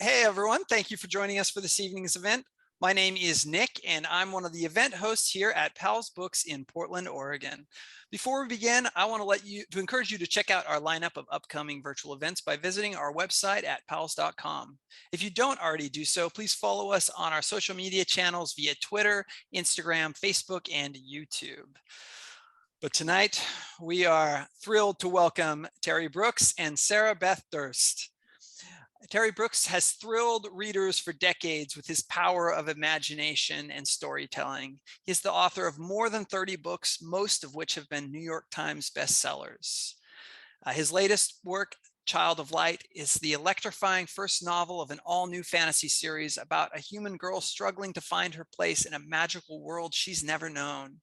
Hey everyone, thank you for joining us for this evening's event. My name is Nick and I'm one of the event hosts here at Powell's Books in Portland, Oregon. Before we begin, I want to encourage you to check out our lineup of upcoming virtual events by visiting our website at powells.com. If you don't already do so, please follow us on our social media channels via Twitter, Instagram, Facebook, and YouTube. But tonight we are thrilled to welcome Terry Brooks and Sarah Beth Durst. Terry Brooks has thrilled readers for decades with his power of imagination and storytelling. He is the author of more than 30 books, most of which have been New York Times bestsellers. His latest work, Child of Light, is the electrifying first novel of an all-new fantasy series about a human girl struggling to find her place in a magical world she's never known.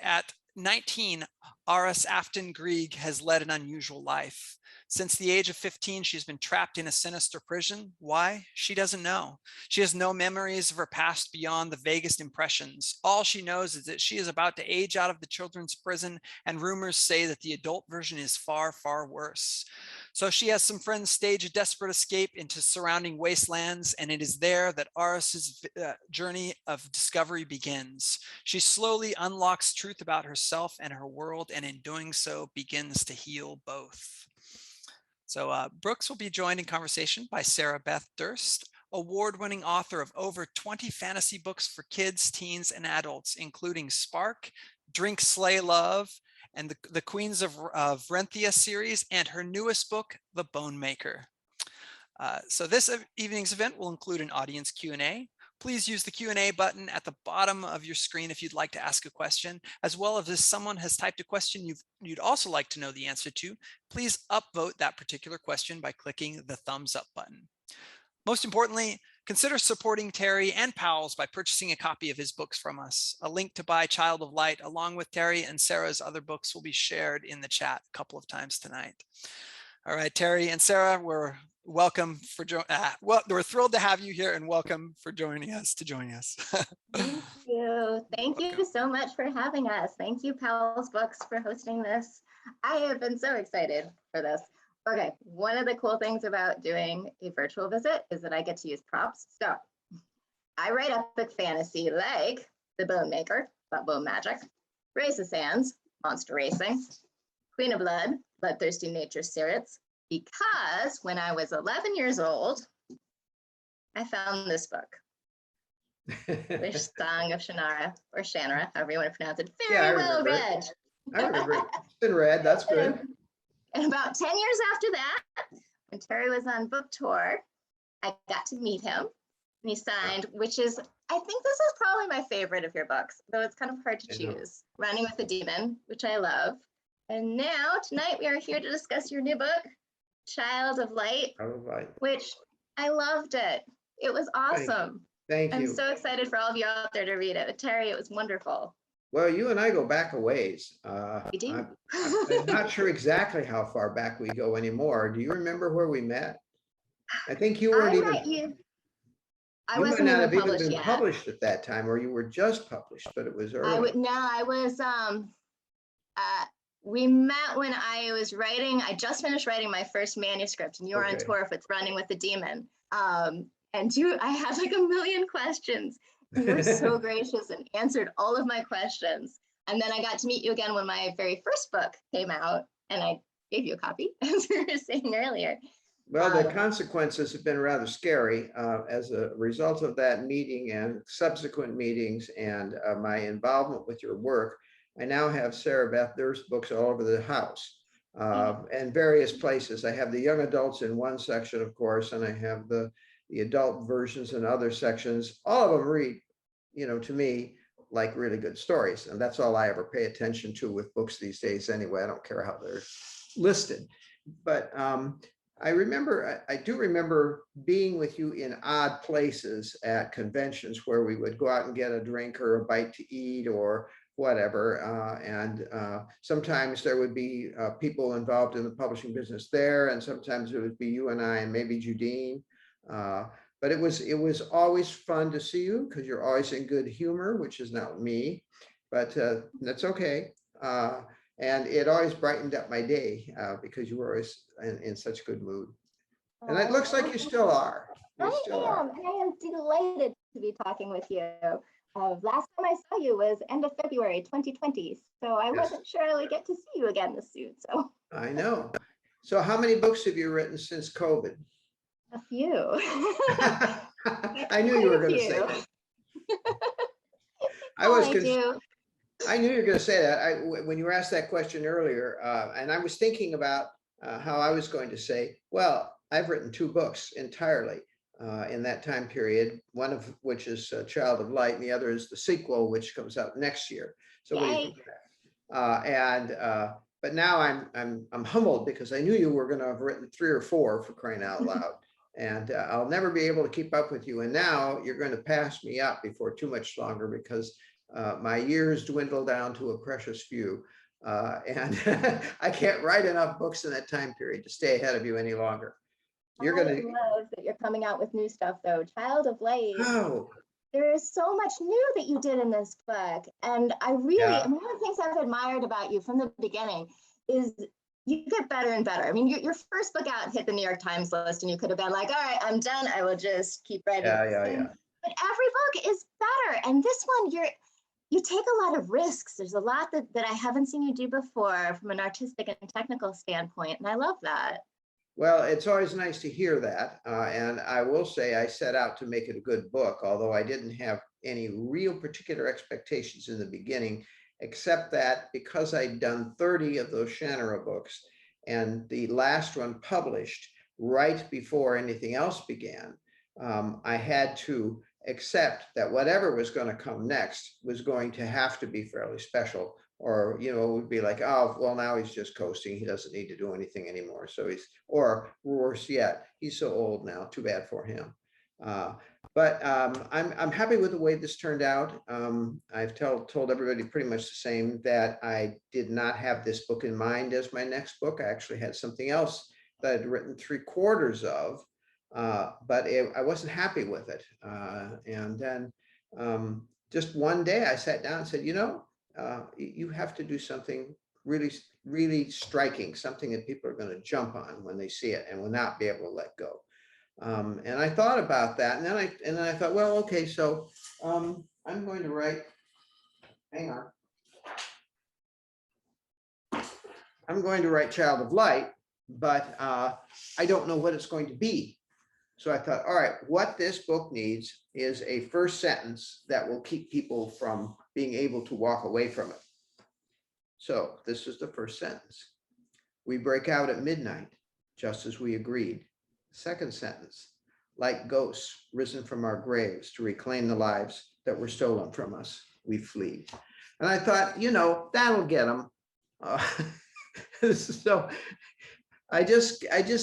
At 19, Auris Afton Grieg has led an unusual life. Since the age of 15, she's been trapped in a sinister prison. Why? She doesn't know. She has no memories of her past beyond the vaguest impressions. All she knows is that she is about to age out of the children's prison, and rumors say that the adult version is far, far worse. So she has some friends stage a desperate escape into surrounding wastelands, and it is there that Auris's journey of discovery begins. She slowly unlocks truth about herself and her world, and in doing so begins to heal both. So Brooks will be joined in conversation by Sarah Beth Durst, award-winning author of over 20 fantasy books for kids, teens, and adults, including Spark, Drink, Slay, Love, and the Queens of Renthia series, and her newest book, The Bone Maker. So this evening's event will include an audience Q&A. Please use the Q&A button at the bottom of your screen if you'd like to ask a question, as well as if someone has typed a question you'd also like to know the answer to, please upvote that particular question by clicking the thumbs up button. Most importantly, consider supporting Terry and Powell's by purchasing a copy of his books from us. A link to buy Child of Light along with Terry and Sarah's other books will be shared in the chat a couple of times tonight. All right, Terry and Sarah, we're thrilled to have you here and welcome for joining us. Thank you. Thank you so much for having us. Thank you, Powell's Books, for hosting this. I have been so excited for this. Okay, one of the cool things about doing a virtual visit is that I get to use props. So I write epic fantasy like The Bone Maker, about bone magic, Race of Sands, monster racing, Queen of Blood, bloodthirsty nature spirits, because when I was 11 years old, I found this book, Wish Song of Shannara, or Shannara, however you want to pronounce it. Very well read. I remember it. It's been read. That's good. And about 10 years after that, when Terry was on book tour, I got to meet him, and he signed, which is, I think this is probably my favorite of your books, though it's kind of hard to choose. Running with the Demon, which I love. And now, tonight, we are here to discuss your new book, Child of Light, which I loved it. It was awesome. Thank you. I'm so excited for all of you out there to read it. Terry, it was wonderful. Well, you and I go back a ways. We do. I'm not sure exactly how far back we go anymore. Do you remember where we met? I think you weren't even. I wasn't might not have even published been yet. Published at that time, or you were just published, but it was early. I was. We met when I was writing. I just finished writing my first manuscript, and you were on tour with Running with the Demon. And I had like a million questions. You were so gracious and answered all of my questions. And then I got to meet you again when my very first book came out, and I gave you a copy, as we were saying earlier. Well, the consequences have been rather scary as a result of that meeting and subsequent meetings and my involvement with your work. I now have Sarah Beth Durst books all over the house and various places. I have the young adults in one section, of course, and I have the adult versions in other sections. All of them read, to me, like really good stories. And that's all I ever pay attention to with books these days anyway. I don't care how they're listed. But I do remember being with you in odd places at conventions where we would go out and get a drink or a bite to eat or whatever. And sometimes there would be people involved in the publishing business there, and sometimes it would be you and I and maybe Judine. But it was always fun to see you because you're always in good humor, which is not me, but that's okay. And it always brightened up my day because you were always in such good mood. And it looks like you still are. You still are. And I am delighted to be talking with you. Last time I saw you was end of February 2020, so I wasn't sure I would get to see you again this soon. So I know. So how many books have you written since COVID? a few. I knew you were going to say that. I knew you were going to say that. When you were asked that question earlier, and I was thinking about how I was going to say, well, I've written 2 books entirely in that time period, one of which is Child of Light, and the other is the sequel, which comes out next year. So what do you think of that? But now I'm humbled because I knew you were going to have written 3 or 4 for crying out loud, and I'll never be able to keep up with you. And now you're going to pass me up before too much longer because my years dwindle down to a precious few, and I can't write enough books in that time period to stay ahead of you any longer. You're going to love that you're coming out with new stuff, though. Child of Light. Oh. There is so much new that you did in this book. And I really, I mean, one of the things I've admired about you from the beginning is you get better and better. I mean, your first book out hit the New York Times list, and you could have been like, all right, I'm done. I will just keep writing. Yeah. But every book is better. And this one, you take a lot of risks. There's a lot that I haven't seen you do before from an artistic and technical standpoint. And I love that. Well, it's always nice to hear that. And I will say I set out to make it a good book, although I didn't have any real particular expectations in the beginning, except that because I'd done 30 of those Shannara books and the last one published right before anything else began, I had to accept that whatever was going to come next was going to have to be fairly special. Or, it would be like, oh, well, now he's just coasting. He doesn't need to do anything anymore. So or worse yet, he's so old now, too bad for him. But I'm happy with the way this turned out. I've told everybody pretty much the same, that I did not have this book in mind as my next book. I actually had something else that I'd written 3/4 of, but I wasn't happy with it. And then just one day I sat down and said, you have to do something really, really striking, something that people are going to jump on when they see it and will not be able to let go. And I thought about that, and then I thought, well, okay, so I'm going to write. Hang on. I'm going to write Child of Light, but I don't know what it's going to be. So I thought, all right, what this book needs is a first sentence that will keep people from being able to walk away from it. So this is the first sentence. We break out at midnight, just as we agreed. Second sentence, like ghosts risen from our graves to reclaim the lives that were stolen from us, we flee. And I thought, that'll get them. So I just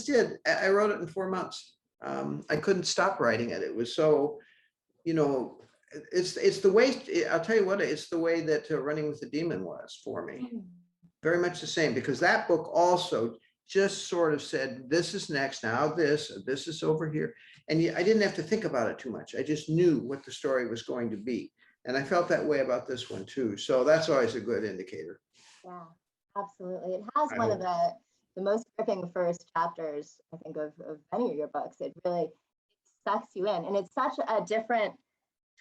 did. I wrote it in 4 months. I couldn't stop writing it. It was so, it's the way, I'll tell you what, it's the way that Running with the Demon was for me. Very much the same, because that book also just sort of said, this is next, now this is over here. And I didn't have to think about it too much. I just knew what the story was going to be. And I felt that way about this one too. So that's always a good indicator. Yeah, absolutely. It has one of the most gripping first chapters, I think, of any of your books. It really sucks you in. And it's such a different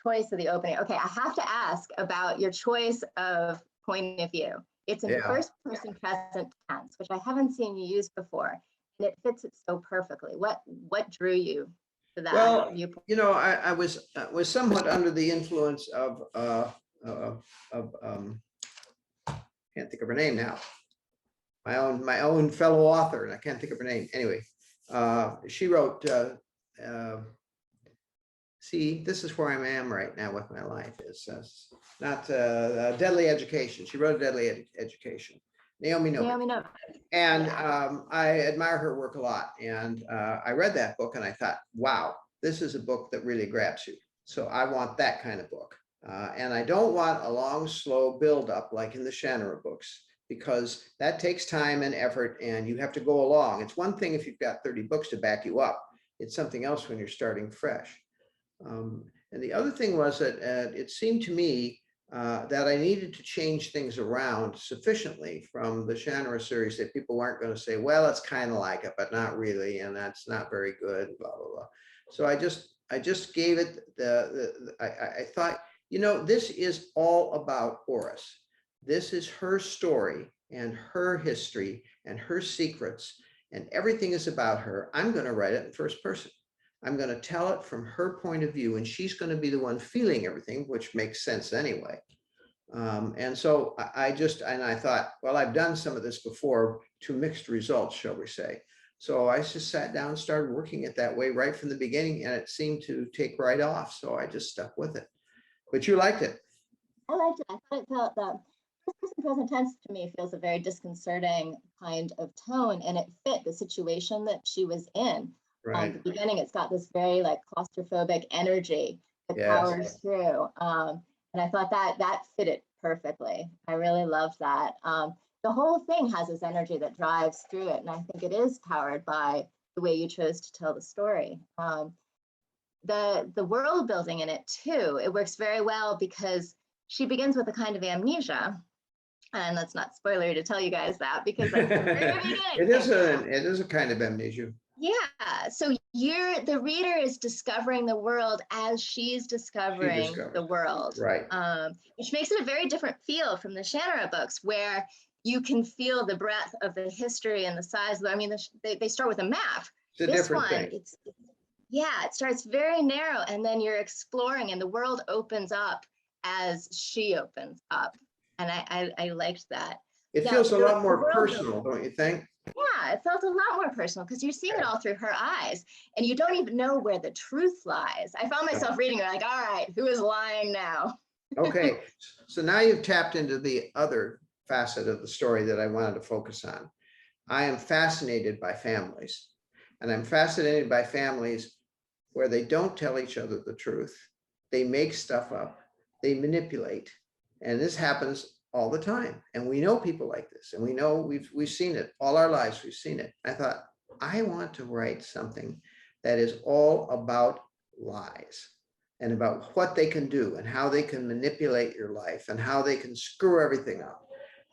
choice of the opening. Okay, I have to ask about your choice of point of view. It's in first person present tense, which I haven't seen you use before. And it fits it so perfectly. What drew you to that? Well, viewpoint? I was somewhat under the influence of can't think of her name now. My own fellow author, and I can't think of her name. Anyway, she wrote, see, this is where I am right now with my life. It's not Deadly Education. She wrote Deadly Education. Naomi Novik. And I admire her work a lot. And I read that book and I thought, wow, this is a book that really grabs you. So I want that kind of book. And I don't want a long, slow buildup like in the Shannara books, because that takes time and effort and you have to go along. It's one thing if you've got 30 books to back you up. It's something else when you're starting fresh. And the other thing was that it seemed to me that I needed to change things around sufficiently from the Shannara series that people weren't going to say, well, it's kind of like it, but not really, and that's not very good, blah, blah, blah. So I just gave it I thought, you know, this is all about Auris. This is her story and her history and her secrets, and everything is about her. I'm going to write it in first person. I'm going to tell it from her point of view, and she's going to be the one feeling everything, which makes sense anyway. And so I thought, well, I've done some of this before to mixed results, shall we say. So I just sat down and started working it that way right from the beginning, and it seemed to take right off. So I just stuck with it. But you liked it. I liked it. I thought it felt that first person present tense to me feels a very disconcerting kind of tone, and it fit the situation that she was in. Right. At the beginning, it's got this very like claustrophobic energy that powers through. And I thought that fit it perfectly. I really loved that. The whole thing has this energy that drives through it, and I think it is powered by the way you chose to tell the story. The world building in it too, it works very well because she begins with a kind of amnesia, and that's not spoilery to tell you guys that because that's the very beginning. It is a kind of amnesia. Yeah, so the reader is discovering the world as she's discovering the world, right? Which makes it a very different feel from the Shannara books, where you can feel the breadth of the history and the size. I mean, they start with a map. It's a different thing. It starts very narrow, and then you're exploring, and the world opens up as she opens up, and I liked that. It feels a lot more personal, don't you think? Yeah, it felt a lot more personal because you're seeing it all through her eyes, and you don't even know where the truth lies. I found myself reading it like, all right, who is lying now? Okay, so now you've tapped into the other facet of the story that I wanted to focus on. I am fascinated by families, and I'm fascinated by families where they don't tell each other the truth. They make stuff up, they manipulate, and this happens all the time. And we know people like this, and we know we've seen it all our lives. We've seen it. I thought, I want to write something that is all about lies and about what they can do and how they can manipulate your life and how they can screw everything up.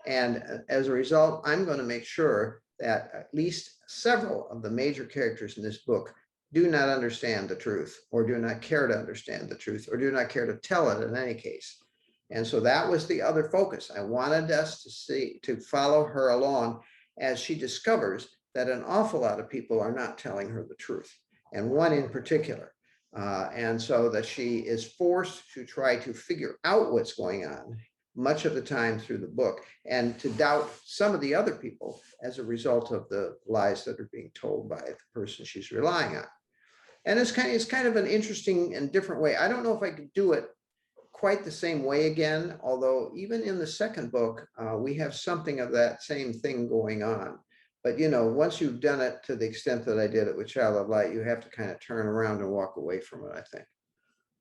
And as a result, I'm going to make sure that at least several of the major characters in this book do not understand the truth, or do not care to understand the truth, or do not care to tell it in any case. And so that was the other focus. I wanted us to follow her along as she discovers that an awful lot of people are not telling her the truth, and one in particular. And so that she is forced to try to figure out what's going on much of the time through the book, and to doubt some of the other people as a result of the lies that are being told by the person she's relying on. And it's kind of an interesting and different way. I don't know if I could do it quite the same way again, although even in the second book, we have something of that same thing going on. But, you know, once you've done it to the extent that I did it with Child of Light, you have to kind of turn around and walk away from it, I think.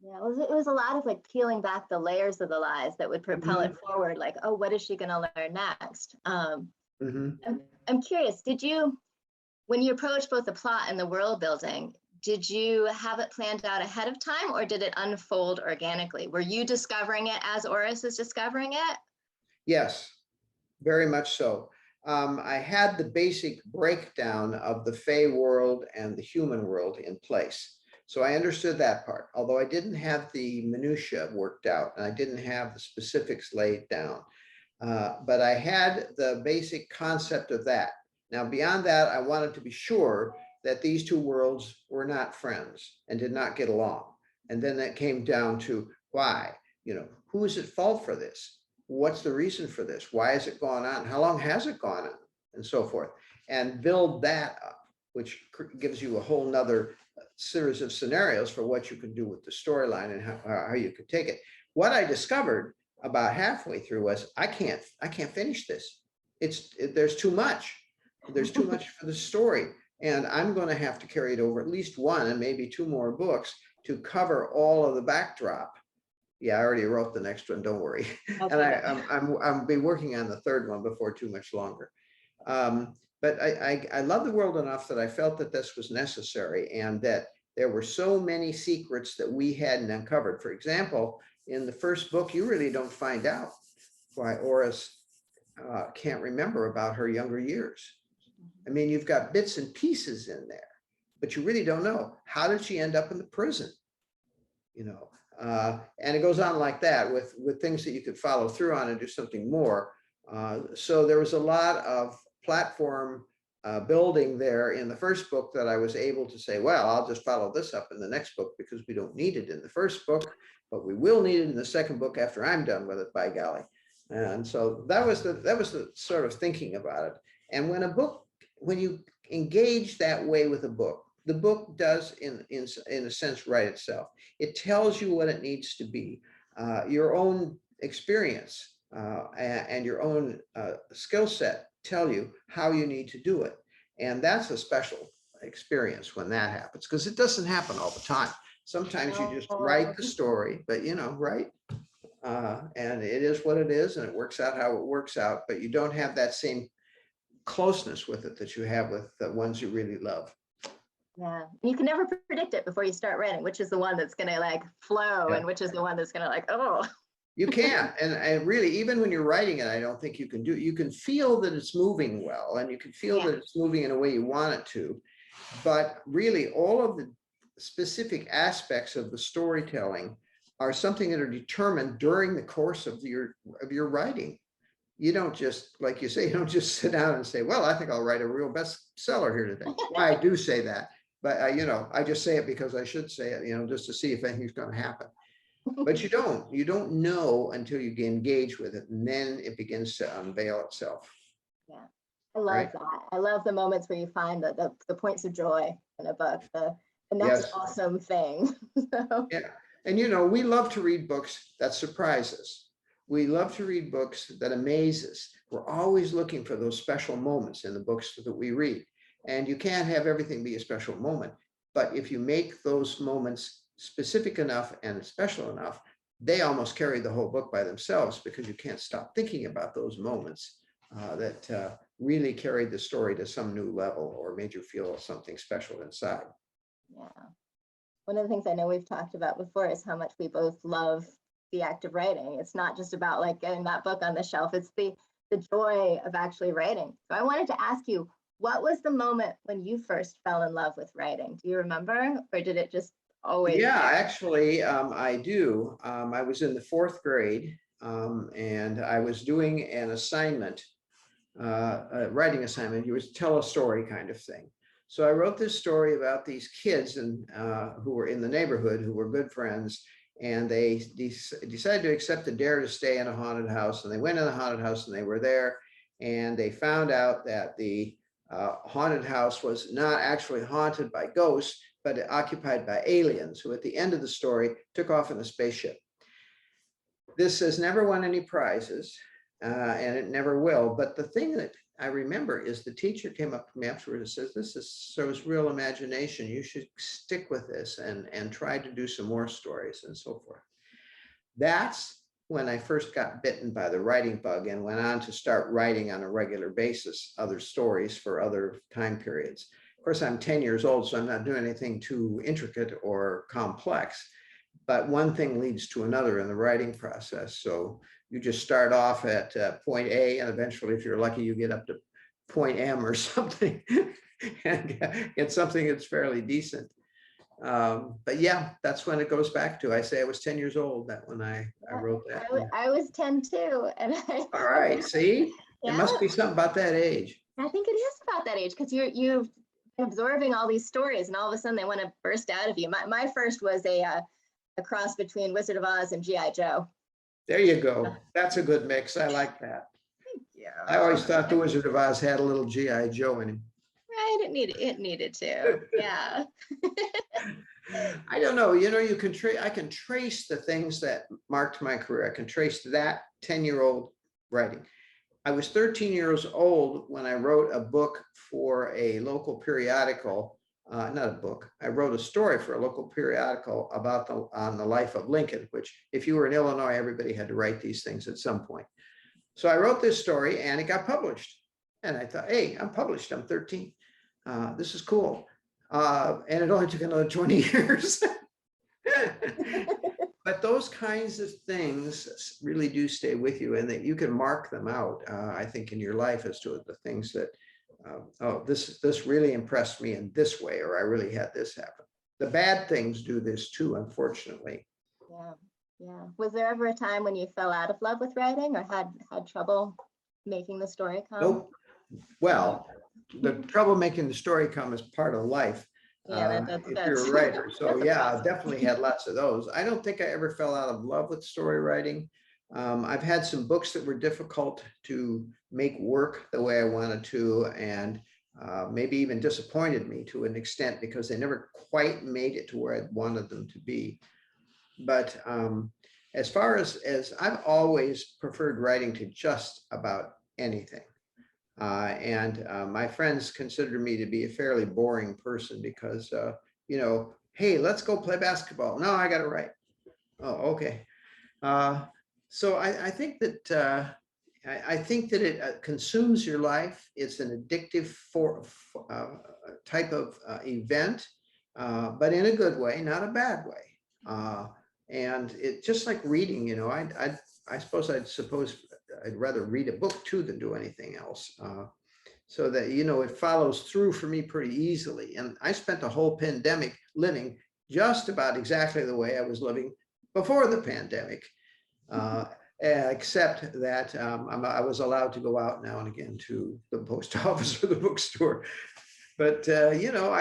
Yeah, it was a lot of like peeling back the layers of the lies that would propel it forward. Like, oh, what is she going to learn next? I'm curious, when you approached both the plot and the world building, did you have it planned out ahead of time, or did it unfold organically? Were you discovering it as Auris is discovering it? Yes, very much so. I had the basic breakdown of the Fae world and the human world in place. So I understood that part, although I didn't have the minutia worked out, and I didn't have the specifics laid down. But I had the basic concept of that. Now, beyond that, I wanted to be sure that these two worlds were not friends and did not get along. And then that came down to why, who is at fault for this? What's the reason for this? Why has it gone on? How long has it gone on? And so forth. And build that up, which gives you a whole nother series of scenarios for what you can do with the storyline and how you could take it. What I discovered about halfway through was I can't finish this. There's too much. There's too much for the story. And I'm going to have to carry it over at least one and maybe two more books to cover all of the backdrop. Yeah, I already wrote the next one, don't worry. Okay. And I'll be working on the third one before too much longer. But I love the world enough that I felt that this was necessary, and that there were so many secrets that we hadn't uncovered. For example, in the first book, you really don't find out why Auris can't remember about her younger years. I mean, you've got bits and pieces in there, but you really don't know. How did she end up in the prison? You know, and it goes on like that with things that you could follow through on and do something more. So there was a lot of platform building there in the first book that I was able to say, well, I'll just follow this up in the next book because we don't need it in the first book, but we will need it in the second book after I'm done with it, by golly. And so that was the sort of thinking about it. And when you engage that way with a book, the book does in a sense write itself. It tells you what it needs to be. Your own experience and your own skill set tell you how you need to do it. And that's a special experience when that happens, because it doesn't happen all the time. Sometimes you just write the story, but right? And it is what it is, and it works out how it works out, but you don't have that same closeness with it that you have with the ones you really love. Yeah, you can never predict it before you start writing, which is the one that's going to like flow, and which is the one that's going to like, oh. You can, and really, even when you're writing it, I don't think you can do it. You can feel that it's moving well, and you can feel that it's moving in a way you want it to. But really, all of the specific aspects of the storytelling are something that are determined during the course of your writing. You don't just, like you say, you don't just sit down and say, well, I think I'll write a real bestseller here today. Well, I do say that, but I just say it because I should say it, just to see if anything's going to happen. But you don't know until you engage with it, and then it begins to unveil itself. Yeah, I love that. I love the moments where you find the points of joy in a book, the next awesome thing. So. Yeah, and we love to read books that surprise us. We love to read books that amaze us. We're always looking for those special moments in the books that we read. And you can't have everything be a special moment. But if you make those moments specific enough and special enough, they almost carry the whole book by themselves, because you can't stop thinking about those moments that really carried the story to some new level or made you feel something special inside. Yeah. One of the things I know we've talked about before is how much we both love the act of writing. It's not just about like getting that book on the shelf, it's the joy of actually writing. So I wanted to ask you, what was the moment when you first fell in love with writing? Do you remember, or did it just always? Yeah, actually, I do. I was in the 4th grade, and I was doing an assignment, a writing assignment. You would tell a story kind of thing. So I wrote this story about these kids who were in the neighborhood, who were good friends, and they decided to accept the dare to stay in a haunted house. And they went in the haunted house, and they were there, and they found out that the haunted house was not actually haunted by ghosts, but occupied by aliens, who at the end of the story took off in a spaceship. This has never won any prizes, and it never will. But the thing that I remember is the teacher came up to me afterwards and says, this shows real imagination. You should stick with this and try to do some more stories and so forth. That's when I first got bitten by the writing bug and went on to start writing on a regular basis other stories for other time periods. Of course, I'm 10 years old, so I'm not doing anything too intricate or complex, but one thing leads to another in the writing process. So you just start off at point A, and eventually, if you're lucky, you get up to point M or something and get something that's fairly decent. But yeah, that's when it goes back to, I say I was 10 years old that when I wrote that. I was 10 too. And all right, see, it must be something about that age. I think it is about that age, because you've been absorbing all these stories, and all of a sudden they want to burst out of you. My first was a cross between Wizard of Oz and G.I. Joe. There you go. That's a good mix. I like that. Yeah. I always thought the Wizard of Oz had a little G.I. Joe in him. Right, it needed to. Yeah. I don't know. You can I can trace the things that marked my career. I can trace that 10-year-old writing. I was 13 years old when I wrote a book for a local periodical. Not a book. I wrote a story for a local periodical about on the life of Lincoln, which, if you were in Illinois, everybody had to write these things at some point. So I wrote this story, and it got published. And I thought, hey, I'm published. I'm 13. This is cool. And it only took another 20 years. But but those kinds of things really do stay with you, and that you can mark them out, I think, in your life as to the things that, oh, this really impressed me in this way, or I really had this happen. The bad things do this too, unfortunately. Yeah, yeah. Was there ever a time when you fell out of love with writing, or had trouble making the story come? Nope. Well, the trouble making the story come is part of life. Yeah, If you're a writer. So that's a yeah, process. definitely had lots of those. I don't think I ever fell out of love with story writing. I've had some books that were difficult to make work the way I wanted to, and maybe even disappointed me to an extent because they never quite made it to where I wanted them to be. But as far as I've always preferred writing to just about anything. My friends consider me to be a fairly boring person because, you know, hey, let's go play basketball. No, I got to write. Oh, okay. So I think that I think that it consumes your life. It's an addictive type of event, but in a good way, not a bad way. And it just like reading, you know, I suppose I'd rather read a book too than do anything else. So that, you know, it follows through for me pretty easily. And I spent the whole pandemic living just about exactly the way I was living before the pandemic, except that I was allowed to go out now and again to the post office or the bookstore. But, you know,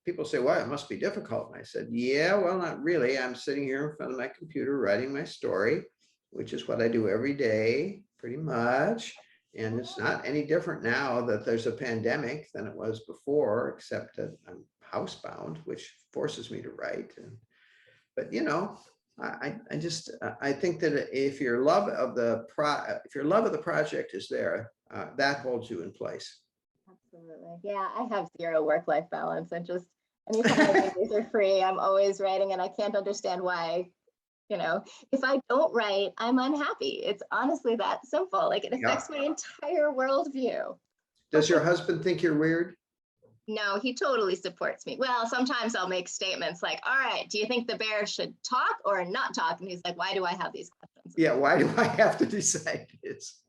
people say, well, it must be difficult. And I said, yeah, well, not really. I'm sitting here in front of my computer writing my story, which is what I do every day, pretty much. And it's not any different now that there's a pandemic than it was before, except that I'm housebound, which forces me to write. But, you know, I think that if your love of the project is there, that holds you in place. Absolutely. Yeah, I have zero work-life balance. And just anytime my days are free, I'm always writing, and I can't understand why. You know, if I don't write, I'm unhappy. It's honestly that simple. Like, it affects my entire worldview. Does your husband think you're weird? No, he totally supports me. Well, sometimes I'll make statements like, all right, do you think the bear should talk or not talk? And he's like, why do I have these questions? Yeah, why do I have to decide this?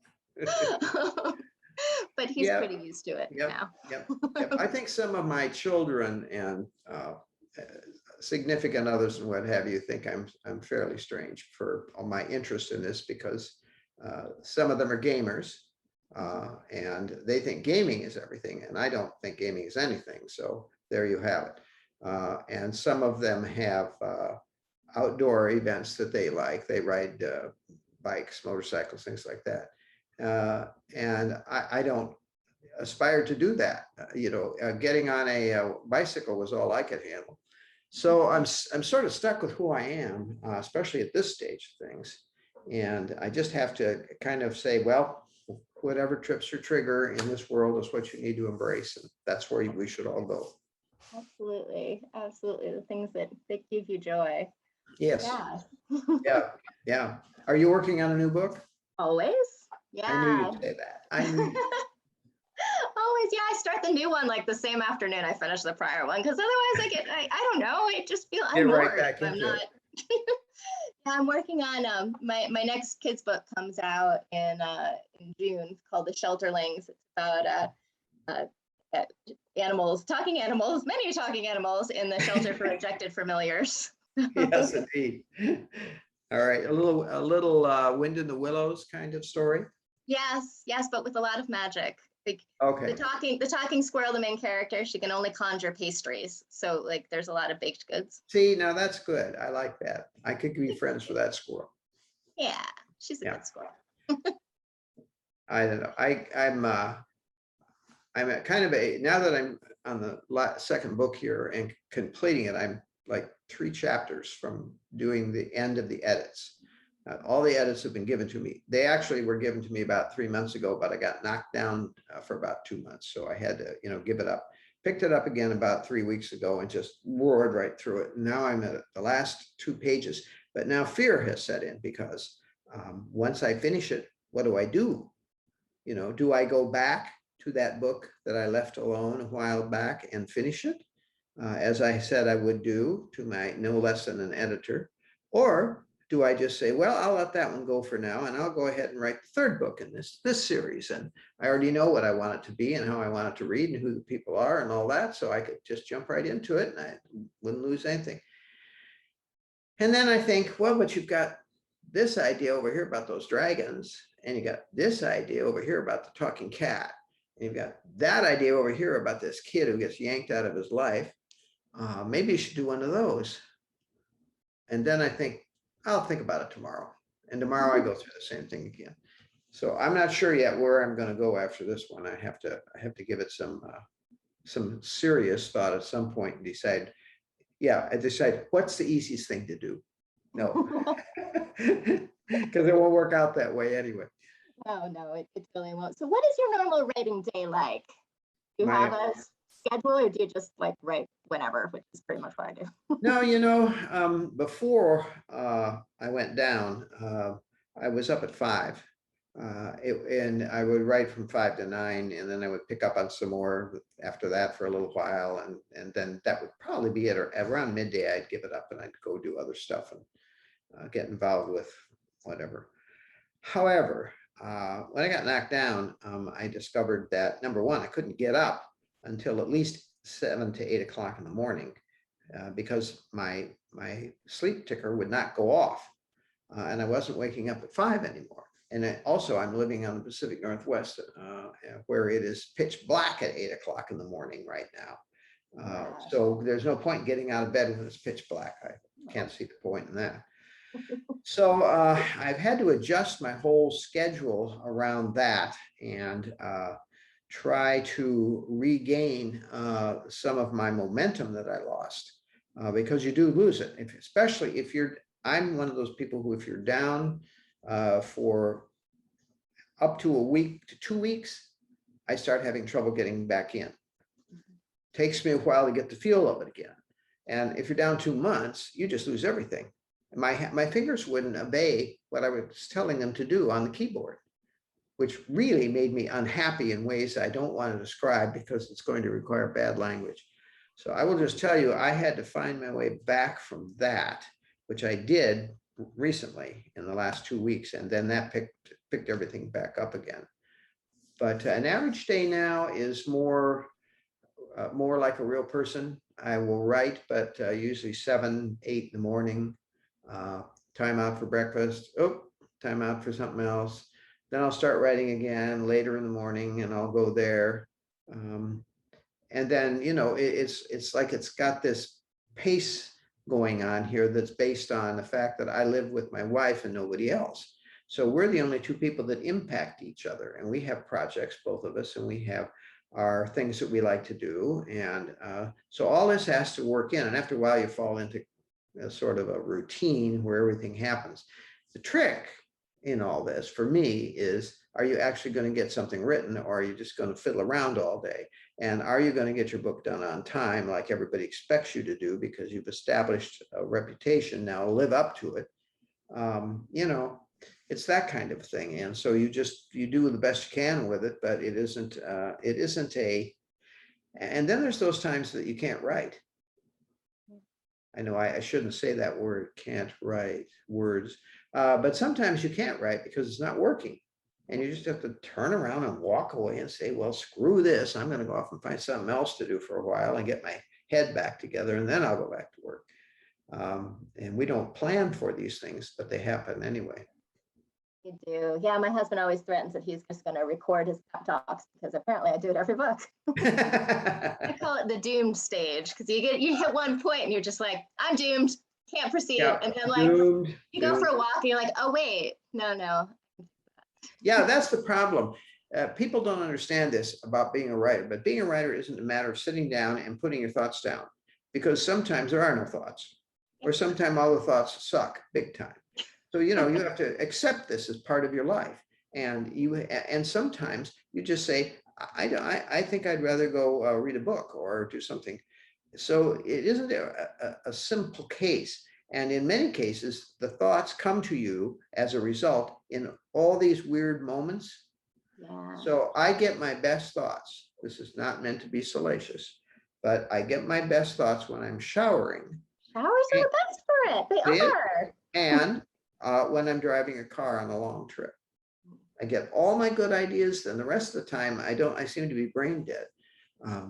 But he's pretty used to it now. Yep. I think some of my children and significant others and what have you think I'm fairly strange for all my interest in this, because some of them are gamers and they think gaming is everything, and I don't think gaming is anything. So there you have it. And some of them have outdoor events that they like. They ride bikes, motorcycles, things like that. And I don't aspire to do that. You know, getting on a bicycle was all I could handle. So I'm sort of stuck with who I am, especially at this stage of things. And I just have to kind of say, well, whatever trips your trigger in this world is what you need to embrace. And that's where we should all go. Absolutely. Absolutely. The things that give you joy. Yes. Yeah. Yeah. Are you working on a new book? Always. Yeah. I knew you'd say that. I knew. Always. Yeah. I start the new one like the same afternoon I finish the prior one, because otherwise I don't know. I just feel I'm right back I'm into not. I'm working on my next kids book comes out in June, called The Shelterlings. It's about animals, many talking animals in the shelter for rejected familiars. Yes, indeed. All right, a little Wind in the Willows kind of story. Yes, but with a lot of magic. Like, okay. The talking squirrel, the main character, she can only conjure pastries. So like, there's a lot of baked goods. See, now that's good. I like that. I could be friends with that squirrel. Yeah, she's a good squirrel. I don't know. I'm at kind of now that I'm on the second book here and completing it, I'm like 3 chapters from doing the end of the edits. All the edits have been given to me. They actually were given to me about 3 months ago, but I got knocked down for about 2 months. So I had to, give it up. Picked it up again about 3 weeks ago and just roared right through it. Now I'm at the last 2 pages, but now fear has set in, because once I finish it, what do I do? Do I go back to that book that I left alone a while back and finish it, as I said I would do to my no less than an editor? Or do I just say, well, I'll let that one go for now, and I'll go ahead and write the third book in this series, and I already know what I want it to be and how I want it to read and who the people are and all that, so I could just jump right into it and I wouldn't lose anything. And then I think, well, but you've got this idea over here about those dragons, and you got this idea over here about the talking cat, and you've got that idea over here about this kid who gets yanked out of his life. Maybe you should do one of those. And then I think, I'll think about it tomorrow. And tomorrow I go through the same thing again. So I'm not sure yet where I'm going to go after this one. I have to give it some serious thought at some point and decide. Yeah, I decide what's the easiest thing to do. No, because it won't work out that way anyway. Oh, no, it really won't. So what is your normal writing day like? Do you have a schedule, or do you just like write whenever, which is pretty much what I do? No, before I went down, I was up at 5. And I would write from 5 to 9, and then I would pick up on some more after that for a little while, and then that would probably be it. Or around midday, I'd give it up and I'd go do other stuff and get involved with whatever. However, when I got knocked down, I discovered that, number one, I couldn't get up until at least 7 to 8 o'clock in the morning because my sleep ticker would not go off, and I wasn't waking up at 5 anymore. And also, I'm living on the Pacific Northwest, where it is pitch black at 8 o'clock in the morning right now. So there's no point getting out of bed when it's pitch black. I can't see the point in that. So I've had to adjust my whole schedule around that and try to regain some of my momentum that I lost, because you do lose it, especially if I'm one of those people who, if you're down for up to a week to 2 weeks, I start having trouble getting back in. Takes me a while to get the feel of it again. And if you're down 2 months, you just lose everything. My fingers wouldn't obey what I was telling them to do on the keyboard, which really made me unhappy in ways I don't want to describe because it's going to require bad language. So I will just tell you, I had to find my way back from that, which I did recently in the last 2 weeks, and then that picked everything back up again. But an average day now is more like a real person. I will write, but usually 7, 8 in the morning. Time out for breakfast. Oh, time out for something else. Then I'll start writing again later in the morning, and I'll go there. And then, it's like it's got this pace going on here that's based on the fact that I live with my wife and nobody else. So we're the only 2 people that impact each other, and we have projects, both of us, and we have our things that we like to do. And so all this has to work in, and after a while you fall into a sort of a routine where everything happens. The trick in all this for me is, are you actually going to get something written, or are you just going to fiddle around all day? And are you going to get your book done on time like everybody expects you to do because you've established a reputation, now live up to it? It's that kind of thing. And so you do the best you can with it, but it isn't and then there's those times that you can't write. I know I shouldn't say that word, can't write words, but sometimes you can't write because it's not working. And you just have to turn around and walk away and say, well, screw this. I'm going to go off and find something else to do for a while and get my head back together, and then I'll go back to work. And we don't plan for these things, but they happen anyway. You do. Yeah, my husband always threatens that he's just going to record his pep talks because apparently I do it every book. I call it the doomed stage, because you hit one point and you're just like, I'm doomed, can't proceed. Yeah, and then like doomed. Go for a walk and you're like, oh wait, no. Yeah, that's the problem. People don't understand this about being a writer, but being a writer isn't a matter of sitting down and putting your thoughts down, because sometimes there are no thoughts, or sometimes all the thoughts suck big time. So, you have to accept this as part of your life. And sometimes you just say, I think I'd rather go read a book or do something. So it isn't a simple case. And in many cases, the thoughts come to you as a result in all these weird moments. Yeah. So I get my best thoughts. This is not meant to be salacious, but I get my best thoughts when I'm showering. Showers are the best for it. They are. And when I'm driving a car on a long trip. I get all my good ideas, then the rest of the time I seem to be brain dead.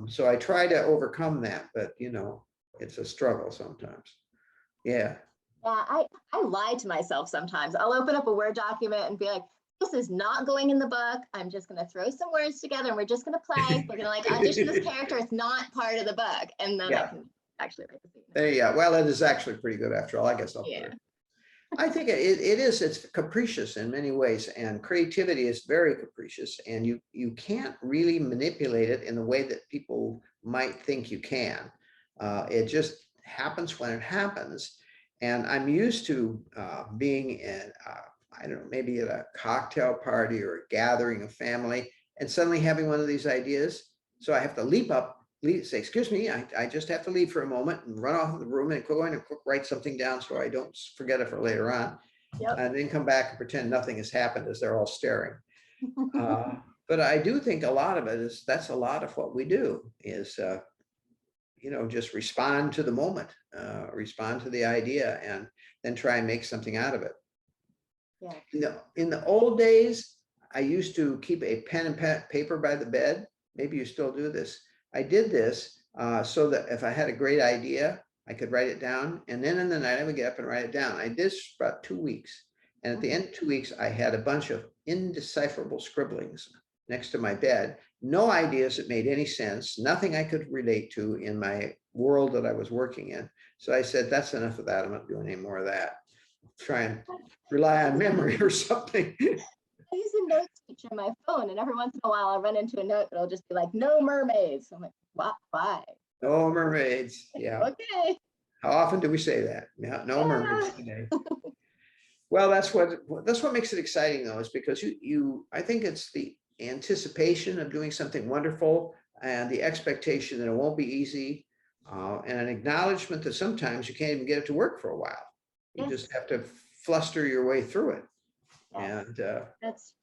So I try to overcome that, but it's a struggle sometimes. Yeah. Yeah, I lie to myself sometimes. I'll open up a Word document and be like, this is not going in the book. I'm just going to throw some words together and we're just going to play. We're going to like audition this character. It's not part of the book. And then I can actually write the scene. Yeah. Well, it is actually pretty good after all. I guess I'll put it. I think it's capricious in many ways, and creativity is very capricious, and you can't really manipulate it in the way that people might think you can. It just happens when it happens. And I'm used to being in, I don't know, maybe at a cocktail party or a gathering of family, and suddenly having one of these ideas. So I have to leap up, say, excuse me, I just have to leave for a moment and run off of the room and go in and write something down so I don't forget it for later on. Yep. And then come back and pretend nothing has happened as they're all staring. But I do think a lot of it is, that's a lot of what we do is, just respond to the moment, respond to the idea, and then try and make something out of it. Yeah. In the old days, I used to keep a pen and paper by the bed. Maybe you still do this. I did this so that if I had a great idea, I could write it down. And then in the night, I would get up and write it down. I did this for about 2 weeks. And at the end of 2 weeks, I had a bunch of indecipherable scribblings next to my bed. No ideas that made any sense, nothing I could relate to in my world that I was working in. So I said, that's enough of that. I'm not doing any more of that. Try and rely on memory or something. I use a notes feature on my phone, and every once in a while I run into a note that'll just be like, no mermaids. I'm like, what? Why? No mermaids. Yeah. Okay. How often do we say that? Yeah, no mermaids today. Well, that's what makes it exciting, though, is because I think it's the anticipation of doing something wonderful and the expectation that it won't be easy, and an acknowledgement that sometimes you can't even get it to work for a while. You just have to fluster your way through it. Yes. And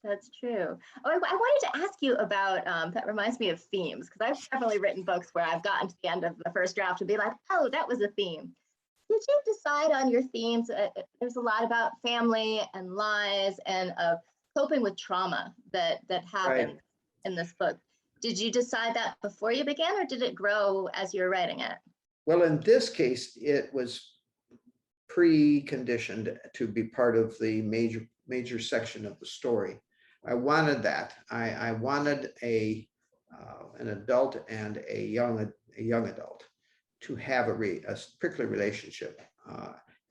that's true. Oh, I wanted to ask you about that reminds me of themes, because I've definitely written books where I've gotten to the end of the first draft and be like, oh, that was a theme. Did you decide on your themes? There's a lot about family and lies and coping with trauma that happened in this book. Did you decide that before you began, or did it grow as you were writing it? Well, in this case, it was preconditioned to be part of the major section of the story. I wanted that. I wanted an adult and a young adult to have a prickly relationship,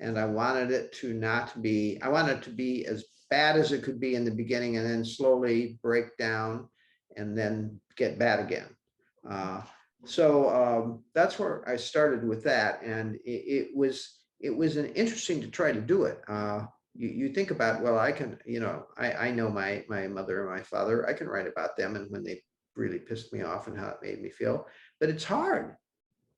and I wanted it to not be. I wanted it to be as bad as it could be in the beginning, and then slowly break down, and then get bad again. So that's where I started with that, and it was interesting to try to do it. You think about, well, I can, I know my mother and my father. I can write about them and when they really pissed me off and how it made me feel. But it's hard.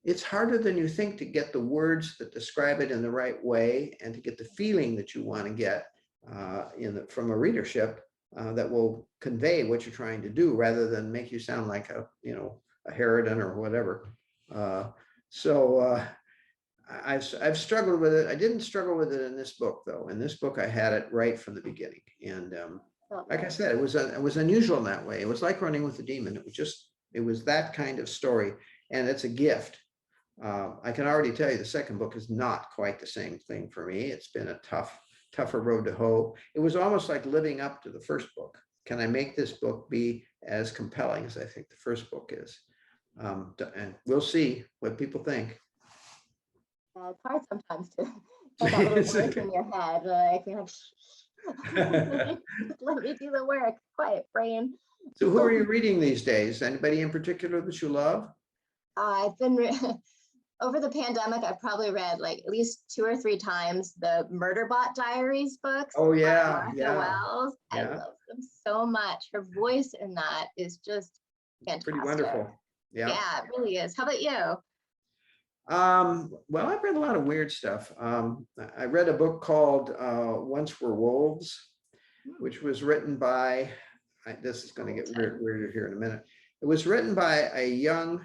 It's harder than you think to get the words that describe it in the right way and to get the feeling that you want to get from a readership that will convey what you're trying to do, rather than make you sound like a harridan or whatever. I've struggled with it. I didn't struggle with it in this book, though. In this book, I had it right from the beginning, and like I said, it was unusual in that way. It was like running with a demon. It was that kind of story, and it's a gift. I can already tell you the second book is not quite the same thing for me. It's been a tougher road to hoe. It was almost like living up to the first book. Can I make this book be as compelling as I think the first book is? And we'll see what people think. It's hard sometimes to get that little voice in your head, like, let me do the work, quiet brain. So who are you reading these days? Anybody in particular that you love? I've been over the pandemic, I've probably read like at least 2 or 3 times the Murderbot Diaries books. Oh yeah, Martha Wells. I love them so much. Her voice in that is just fantastic. Pretty wonderful. Yeah, it really is. How about you? Well, I've read a lot of weird stuff. I read a book called Once Were Wolves, which was written by, this is going to get weirder here in a minute. It was written by a young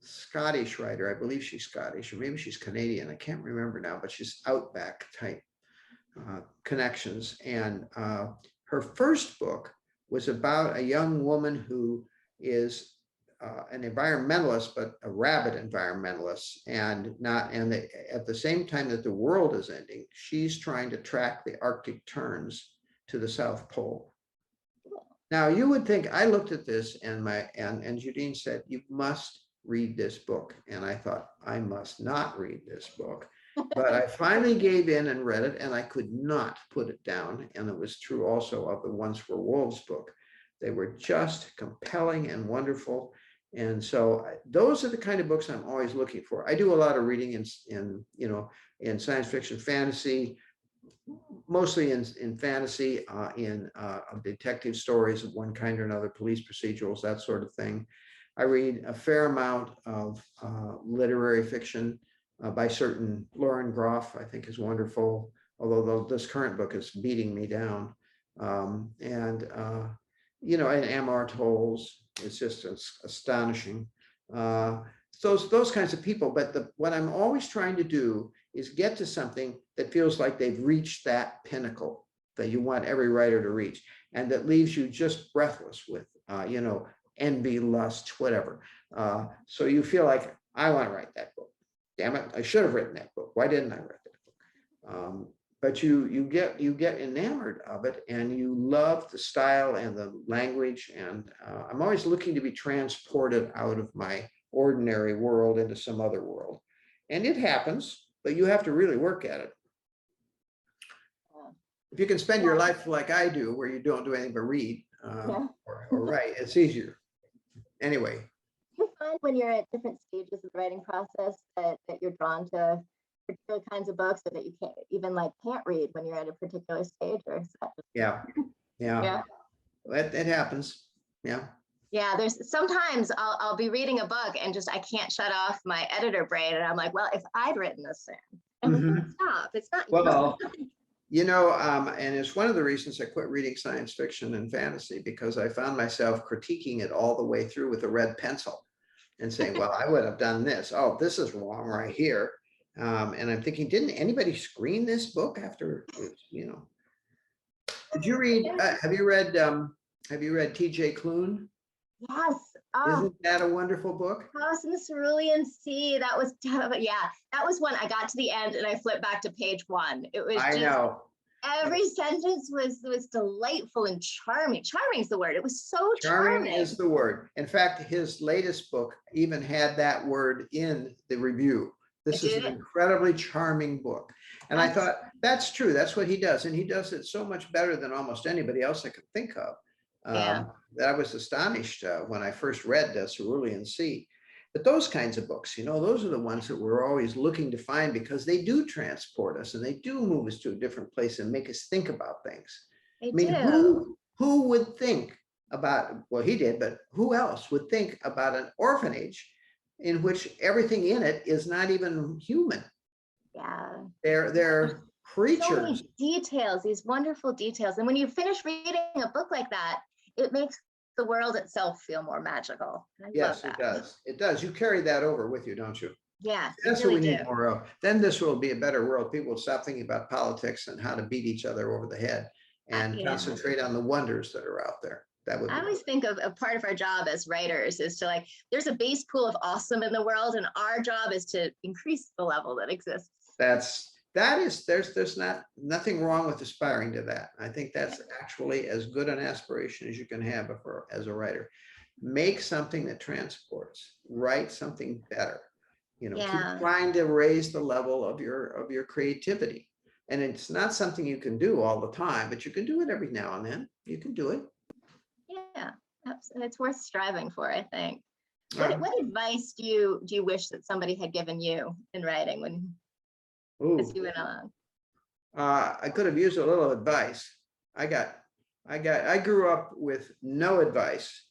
Scottish writer. I believe she's Scottish, or maybe she's Canadian. I can't remember now, but she's Outback type. connections. And her first book was about a young woman who is an environmentalist, but a rabid environmentalist, and at the same time that the world is ending, she's trying to track the Arctic terns to the South Pole. Now, you would think, I looked at this and Judine said, you must read this book. And I thought, I must not read this book. But I finally gave in and read it, and I could not put it down. And it was true also of the Once Were Wolves book. They were just compelling and wonderful. And so those are the kind of books I'm always looking for. I do a lot of reading in science fiction, fantasy, mostly in fantasy, in detective stories of one kind or another, police procedurals, that sort of thing. I read a fair amount of literary fiction by certain Lauren Groff, I think is wonderful, although this current book is beating me down. And Amor Tolls, it's just astonishing. Those kinds of people. But what I'm always trying to do is get to something that feels like they've reached that pinnacle that you want every writer to reach, and that leaves you just breathless with, envy, lust, whatever. So you feel like, I want to write that book. Damn it, I should have written that book. Why didn't I write that book? But you get enamored of it, and you love the style and the language. And I'm always looking to be transported out of my ordinary world into some other world. And it happens, but you have to really work at it. If you can spend your life like I do, where you don't do anything but read or write, it's easier. Anyway. You find when you're at different stages of the writing process that you're drawn to particular kinds of books, or that you can't read when you're at a particular stage, or is that just... Yeah. It happens. Yeah, there's sometimes I'll be reading a book and just I can't shut off my editor brain, and I'm like, well, if I'd written this in, and like, stop, it's not. Well, and it's one of the reasons I quit reading science fiction and fantasy, because I found myself critiquing it all the way through with a red pencil and saying, well, I would have done this. Oh, this is wrong right here. And I'm thinking, didn't anybody screen this book after, Did you read, have you read T.J. Klune? Yes. Isn't that a wonderful book? House in the Cerulean Sea. That was, that was one I got to the end and I flipped back to page 1. It was I know. Every sentence was delightful and charming. Charming is the word. It was so charming. Charming is the word. In fact, his latest book even had that word in the review. This is an incredibly charming book. And I thought, that's true. That's what he does. And he does it so much better than almost anybody else I could think of. That I was astonished when I first read Cerulean Sea. But those kinds of books, those are the ones that we're always looking to find, because they do transport us and they do move us to a different place and make us think about things. Who would think about, well, he did, but who else would think about an orphanage in which everything in it is not even human? Yeah. They're creatures. So many details, these wonderful details. And when you finish reading a book like that, it makes the world itself feel more magical. Yes, it does. It does. You carry that over with you, don't you? Yeah. That's what we need more of. Then this will be a better world. People will stop thinking about politics and how to beat each other over the head and concentrate on the wonders that are out there. I always think of a part of our job as writers is to there's a base pool of awesome in the world, and our job is to increase the level that exists. There's nothing wrong with aspiring to that. I think that's actually as good an aspiration as you can have as a writer. Make something that transports, write something better, keep trying to raise the level of your creativity. And it's not something you can do all the time, but you can do it every now and then. You can do it. Yeah, absolutely. It's worth striving for, I think. What advice do you wish that somebody had given you in writing as you went on? I could have used a little advice. I grew up with no advice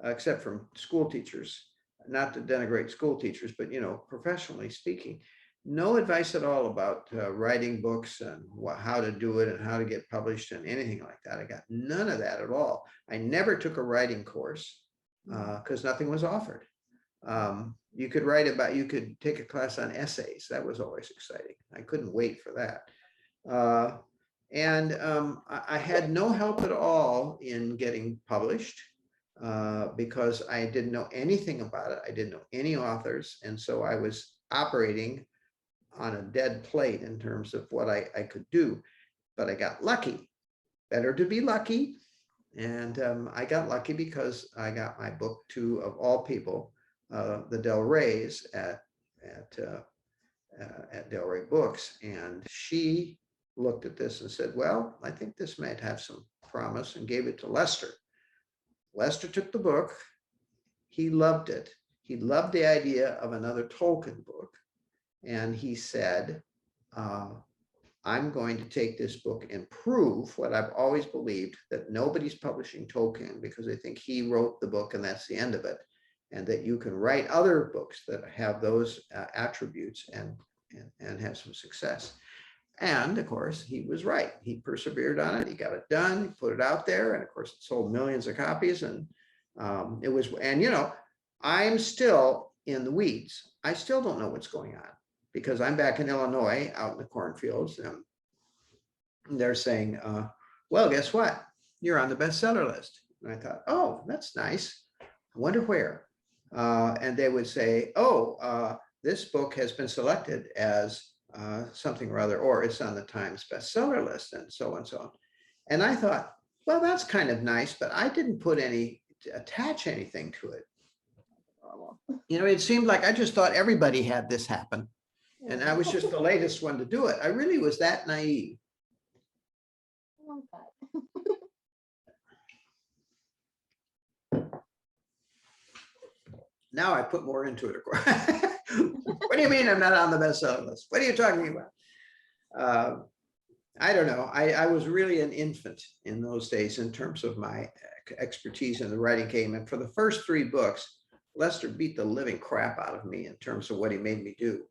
except from school teachers, not to denigrate school teachers, but professionally speaking, no advice at all about writing books and how to do it and how to get published and anything like that. I got none of that at all. I never took a writing course because nothing was offered. You could take a class on essays. That was always exciting. I couldn't wait for that. And I had no help at all in getting published because I didn't know anything about it. I didn't know any authors. And so I was operating on a dead plate in terms of what I could do. But I got lucky. Better to be lucky. And I got lucky because I got my book to, of all people, the Del Rey's at Del Rey Books. And she looked at this and said, well, I think this might have some promise, and gave it to Lester. Lester took the book. He loved it. He loved the idea of another Tolkien book. And he said, I'm going to take this book and prove what I've always believed, that nobody's publishing Tolkien because they think he wrote the book and that's the end of it. And that you can write other books that have those attributes and have some success. And of course, he was right. He persevered on it. He got it done, he put it out there. And of course, it sold millions of copies. And it was, and you know, I'm still in the weeds. I still don't know what's going on because I'm back in Illinois out in the cornfields. And they're saying, well, guess what? You're on the bestseller list. And I thought, oh, that's nice. I wonder where. And they would say, oh, this book has been selected as something or other, or it's on the Times bestseller list, and so on and so on. And I thought, well, that's kind of nice, but I didn't attach anything to it. You know, it seemed like I just thought everybody had this happen. And I was just the latest one to do it. I really was that naive. I love that. Now I put more into it. What do you mean I'm not on the bestseller list? What are you talking about? I don't know. I was really an infant in those days in terms of my expertise in the writing game. And for the first 3 books, Lester beat the living crap out of me in terms of what he made me do.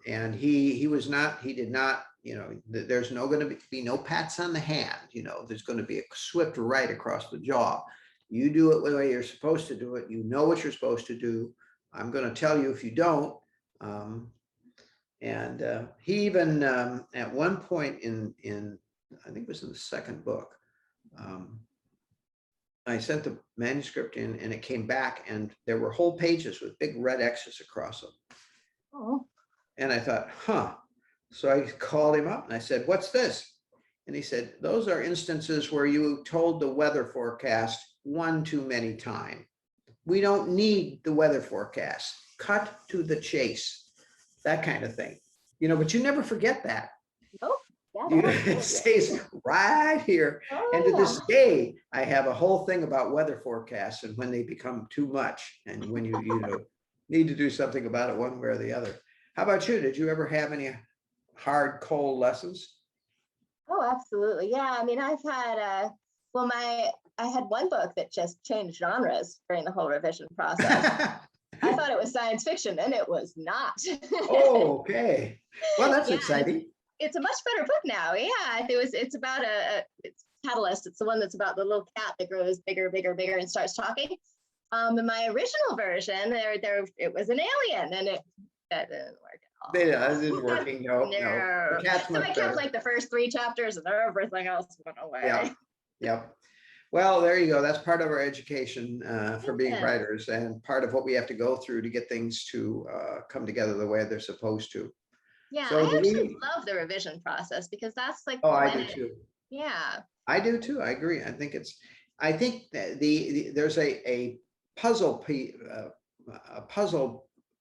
And he did not, you know, there's going to be no pats on the hand, you know, there's going to be a swift right across the jaw. You do it the way you're supposed to do it. You know what you're supposed to do. I'm going to tell you if you don't. He even at one point in I think it was in the 2nd book, I sent the manuscript in and it came back and there were whole pages with big red X's across them. Oh. And I thought, huh. So I called him up and I said, what's this? And he said, those are instances where you told the weather forecast one too many times. We don't need the weather forecast. Cut to the chase. That kind of thing. You know, but you never forget that. Nope. Yeah, It stays right here. Oh, And to this day, I have a whole thing about weather forecasts and when they become too much and when you know, need to do something about it one way or the other. How about you? Did you ever have any hard, cold lessons? Oh, absolutely. Yeah. I mean, I've had, I had one book that just changed genres during the whole revision process. I thought it was science fiction and it was not. Oh, okay. Well, that's Yeah, exciting. It's a much better book now. Yeah, it's about it's Catalyst. It's the one that's about the little cat that grows bigger, bigger, bigger and starts talking. In my original version, it was an alien, and that didn't work at all. That isn't working. No. The cat's so I kept like the first 3 chapters, and everything else went away. Yeah. Yep. Well, there you go. That's part of our education for being writers, and part of what we have to go through to get things to come together the way they're supposed to. Yeah, So I actually love the revision process because that's like. Oh, I do too. Yeah. I do too. I agree. I think that there's a puzzle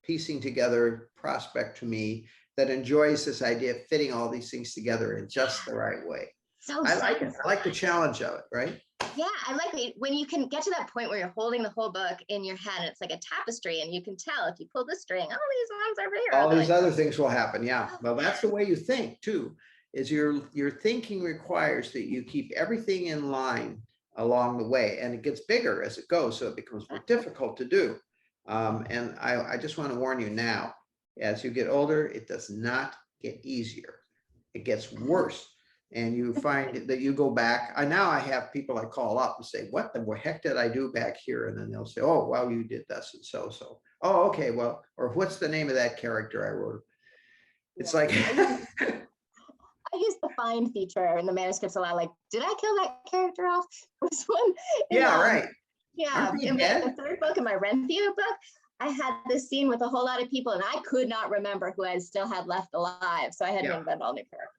piecing together prospect to me that enjoys this idea of fitting all these things together in just the right way. So I like it. I like the challenge of it, right? Yeah, I like it when you can get to that point where you're holding the whole book in your hand and it's like a tapestry and you can tell if you pull the string, all these ones over here. All these other things will happen. Yeah. Well, that's the way you think too, is your thinking requires that you keep everything in line along the way, and it gets bigger as it goes. So it becomes more difficult to do. And I just want to warn you now, as you get older, it does not get easier. It gets worse. And you find that you go back. Now I have people I call up and say, what the heck did I do back here? And then they'll say, oh, well, you did this and so. Oh, okay, well, or what's the name of that character I wrote? It's like. I use the find feature in the manuscripts a lot. Like, did I kill that character off? This one. Yeah, right. Yeah, Aren't they in dead? the third book, in my Renthia book, I had this scene with a whole lot of people, and I could not remember who I still had left alive. So I had to invent all new characters.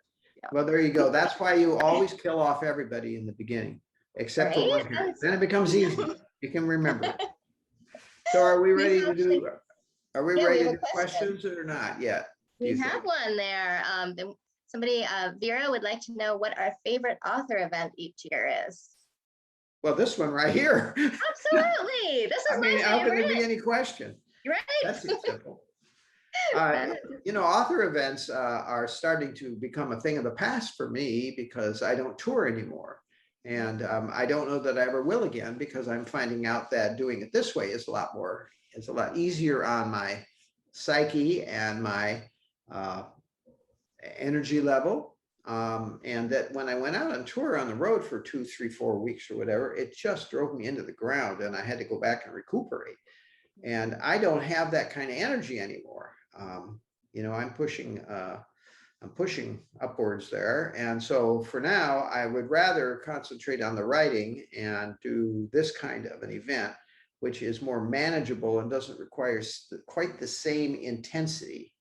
Well, there you go. That's why you always kill off everybody in the beginning, except for one character. Then it becomes easy. You can remember it. So are we ready to do, are we ready to do questions or not yet? We have one there. Somebody, Vera would like to know what our favorite author event each year is. Well, this one right here. Absolutely. This is I mean, my how can there favorite. be any question? Right. That's simple. You know, author events are starting to become a thing of the past for me because I don't tour anymore. And I don't know that I ever will again, because I'm finding out that doing it this way is a lot easier on my psyche and my energy level. And that when I went out on tour on the road for 2, 3, 4 weeks or whatever, it just drove me into the ground and I had to go back and recuperate. And I don't have that kind of energy anymore. You know, I'm pushing upwards there. And so for now, I would rather concentrate on the writing and do this kind of an event, which is more manageable and doesn't require quite the same intensity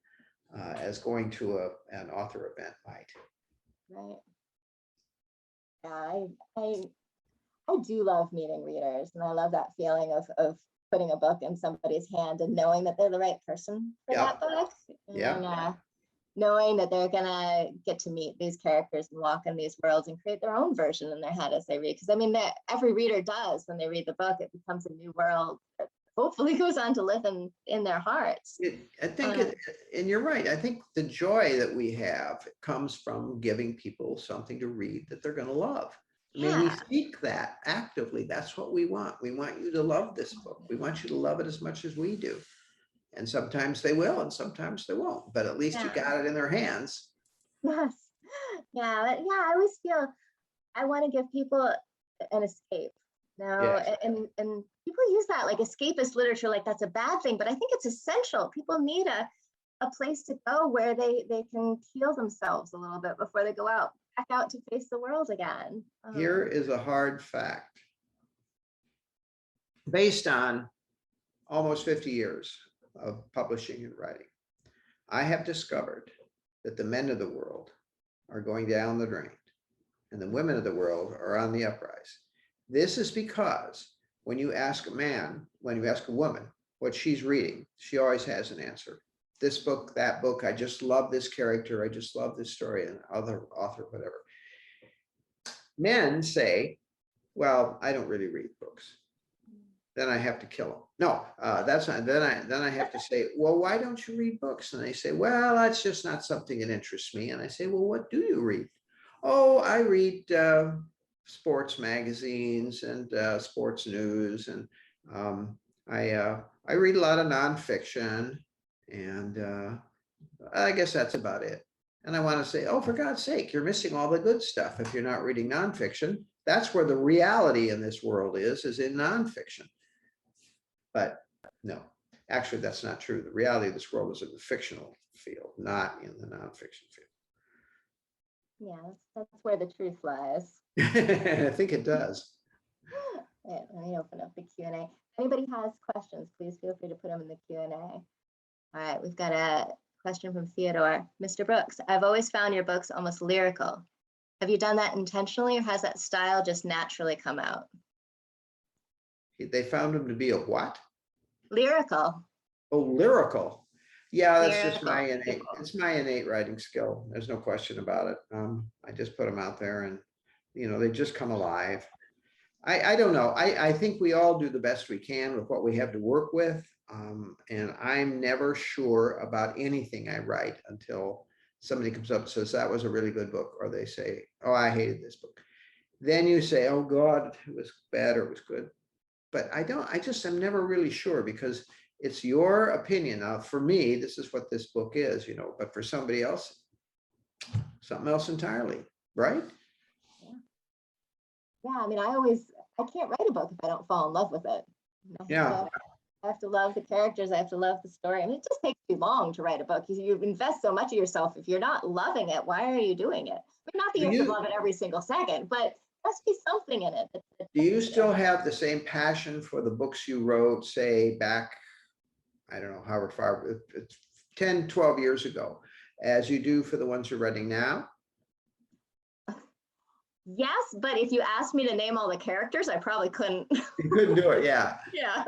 as going to an author event might. Right. Yeah, I do love meeting readers, and I love that feeling of putting a book in somebody's hand and knowing that they're the right person for that book. And knowing that they're gonna get to meet these characters and walk in these worlds and create their own version in their head as they read. Because I mean, every reader does when they read the book, it becomes a new world that hopefully goes on to live in their hearts. I think, and you're right, I think the joy that we have comes from giving people something to read that they're going to love. I mean, we seek that actively. That's what we want. We want you to love this book. We want you to love it as much as we do. And sometimes they will, and sometimes they won't, but at least you got it in their hands. Yes. Yeah. I always feel I want to give people an escape. And people use that like escapist literature, like that's a bad thing, but I think it's essential. People need a place to go where they can heal themselves a little bit before they go back out to face the world again. Here is a hard fact. Based on almost 50 years of publishing and writing, I have discovered that the men of the world are going down the drain and the women of the world are on the uprise. This is because when you ask a man, when you ask a woman what she's reading, she always has an answer. This book, that book, I just love this character, I just love this story, and other author, whatever. Men say, well, I don't really read books. Then I have to kill them. No, that's not. Then I have to say, well, why don't you read books? And they say, well, that's just not something that interests me. And I say, well, what do you read? Oh, I read sports magazines and sports news, and I read a lot of nonfiction, and I guess that's about it. And I want to say, oh, for God's sake, you're missing all the good stuff if you're not reading nonfiction. That's where the reality in this world is in nonfiction. But no, actually, that's not true. The reality of this world is in the fictional field, not in the nonfiction field. Yeah, that's where the truth lies. I think it does. Yeah, let me open up the Q&A. If anybody has questions, please feel free to put them in the Q&A. All right, we've got a question from Theodore. Mr. Brooks, I've always found your books almost lyrical. Have you done that intentionally, or has that style just naturally come out? They found him to be a what? Lyrical. Oh, lyrical. Yeah, that's Lyrical. just my innate. It's my innate writing skill. There's no question about it. I just put them out there, and they just come alive. I don't know. I think we all do the best we can with what we have to work with, and I'm never sure about anything I write until somebody comes up and says that was a really good book, or they say, oh, I hated this book. Then you say, oh God, it was bad or it was good. But I'm never really sure, because it's your opinion. Now, for me, this is what this book is, but for somebody else, something else entirely, right? Yeah, I mean, I can't write a book if I don't fall in love with it. Yeah. I have to love the characters. I have to love the story. I mean, it just takes too long to write a book. You invest so much of yourself. If you're not loving it, why are you doing it? I mean, not that you have to love it every single second, but there must be something in it. Do you still have the same passion for the books you wrote, say back, I don't know, however far, it's 10, 12 years ago, as you do for the ones you're writing now? Yes, but if you asked me to name all the characters, I probably couldn't. You couldn't do it, yeah. Yeah.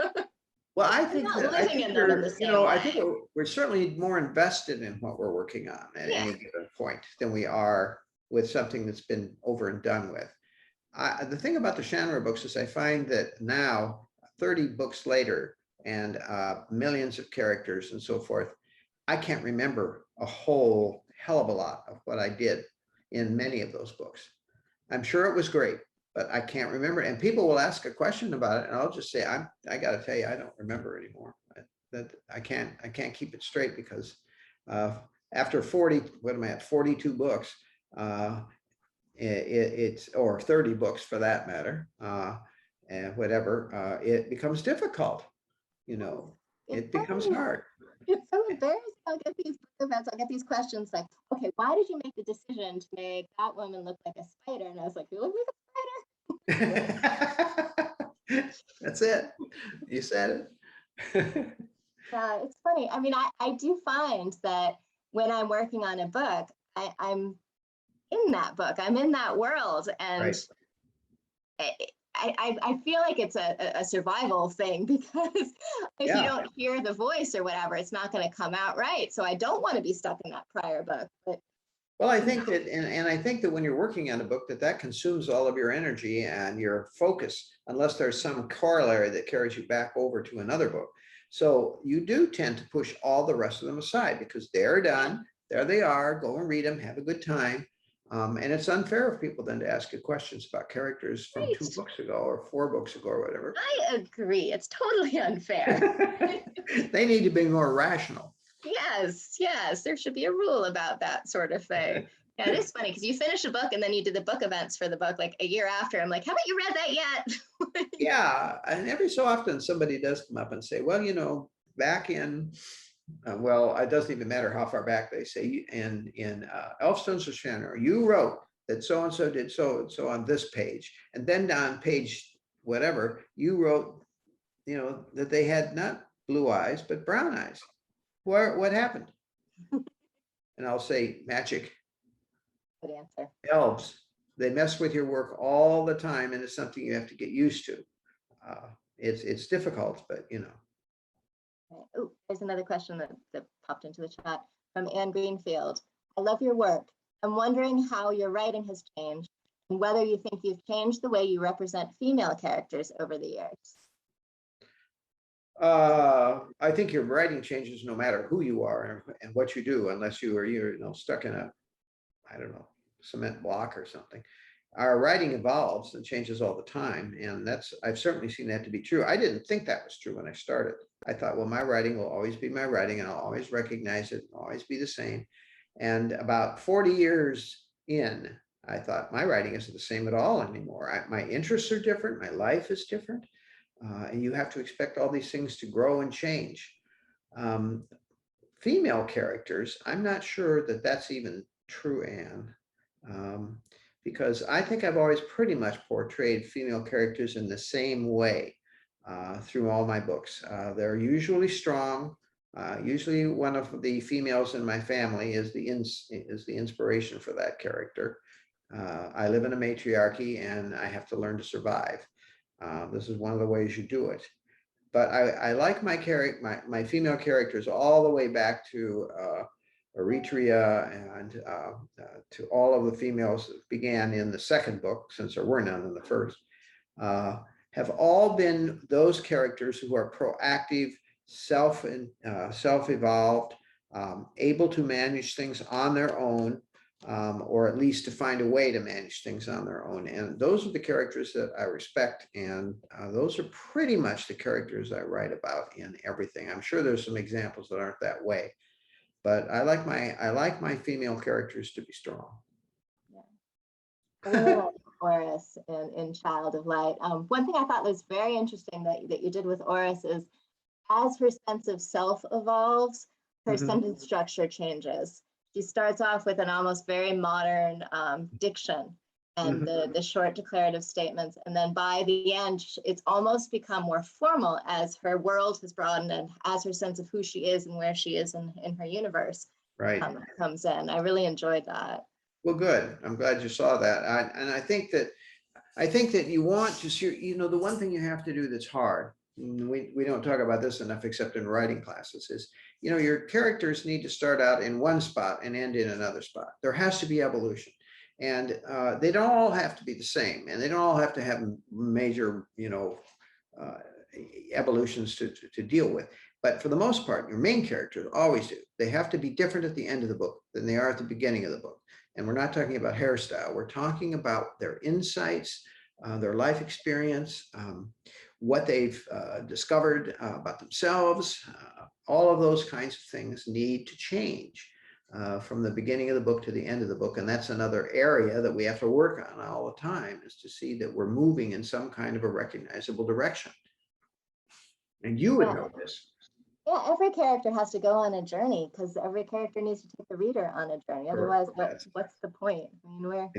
Well, I think not that living in them in the same I think way. we're certainly more invested in what we're working on at Yeah. any given point than we are with something that's been over and done with. The thing about the Shannara books is I find that now, 30 books later, and millions of characters and so forth, I can't remember a whole hell of a lot of what I did in many of those books. I'm sure it was great, but I can't remember. And people will ask a question about it, and I'll just say, I got to tell you, I don't remember anymore. That I can't keep it straight because after 40, what am I at, 42 books, it's, or 30 books for that matter, and whatever, it becomes difficult. You know, it becomes hard. It's so embarrassing. I'll get these book events, I'll get these questions like, okay, why did you make the decision to make that woman look like a spider? And I was like, you look like a spider. That's it. You said it. Yeah, it's funny. I mean, I do find that when I'm working on a book, I'm in that book, I'm in that world. And Right. I feel like it's a survival thing because if Yeah. you don't hear the voice or whatever, it's not going to come out right. So I don't want to be stuck in that prior book. But Well, I think that, and I think that when you're working on a book, that consumes all of your energy and your focus, unless there's some corollary that carries you back over to another book. So you do tend to push all the rest of them aside because they're done. There they are. Go and read them. Have a good time. And it's unfair of people then to ask you questions about characters from 2 books ago or 4 books ago or whatever. I agree. It's totally unfair. They need to be more rational. Yes, yes. There should be a rule about that sort of thing. Yeah, it is funny because you finish a book and then you do the book events for the book like a year after. I'm like, haven't you read that yet? Yeah. And every so often somebody does come up and say, well, you know, back in, well, it doesn't even matter how far back they say in Elfstones of Shannara, you wrote that so-and-so did so-and-so on this page. And then on page whatever, you wrote, you know, that they had not blue eyes, but brown eyes. What happened? And I'll say magic. Good answer. Elves, they mess with your work all the time, and it's something you have to get used to. It's difficult, but you know. Oh, there's another question that popped into the chat from Anne Greenfield. I love your work. I'm wondering how your writing has changed and whether you think you've changed the way you represent female characters over the years. I think your writing changes no matter who you are and what you do, unless you're stuck in a, I don't know, cement block or something. Our writing evolves and changes all the time, and I've certainly seen that to be true. I didn't think that was true when I started. I thought, well, my writing will always be my writing, and I'll always recognize it, always be the same. And about 40 years in, I thought my writing isn't the same at all anymore. My interests are different, my life is different, and you have to expect all these things to grow and change. Female characters, I'm not sure that that's even true, Anne. Because I think I've always pretty much portrayed female characters in the same way through all my books. They're usually strong. Usually one of the females in my family is the inspiration for that character. I live in a matriarchy and I have to learn to survive. This is one of the ways you do it. But I like my female characters all the way back to Eritrea and to all of the females that began in the second book, since there were none in the first, have all been those characters who are proactive, self-evolved, able to manage things on their own, or at least to find a way to manage things on their own. And those are the characters that I respect. And those are pretty much the characters I write about in everything. I'm sure there's some examples that aren't that way. But I like my female characters to be strong. Yeah. Auris in Child of Light. One thing I thought was very interesting that you did with Auris is as her sense of self evolves, her Mhm. sentence structure changes. She starts off with an almost very modern diction and the short declarative statements. And then by the end, it's almost become more formal as her world has broadened and as her sense of who she is and where she is in her universe Right. comes in. I really enjoyed that. Well, good. I'm glad you saw that. And I think that you want to see, you know, the one thing you have to do that's hard, and we don't talk about this enough except in writing classes, is, you know, your characters need to start out in one spot and end in another spot. There has to be evolution. And they don't all have to be the same, and they don't all have to have major, you know, uh, evolutions to deal with. But for the most part, your main characters always do. They have to be different at the end of the book than they are at the beginning of the book. And we're not talking about hairstyle. We're talking about their insights, their life experience, what they've discovered about themselves. All of those kinds of things need to change from the beginning of the book to the end of the book. And that's another area that we have to work on all the time, is to see that we're moving in some kind of a recognizable direction. And you would know this. Yeah, every character has to go on a journey because every character needs to take the reader on a journey. Otherwise, what's the point? I mean,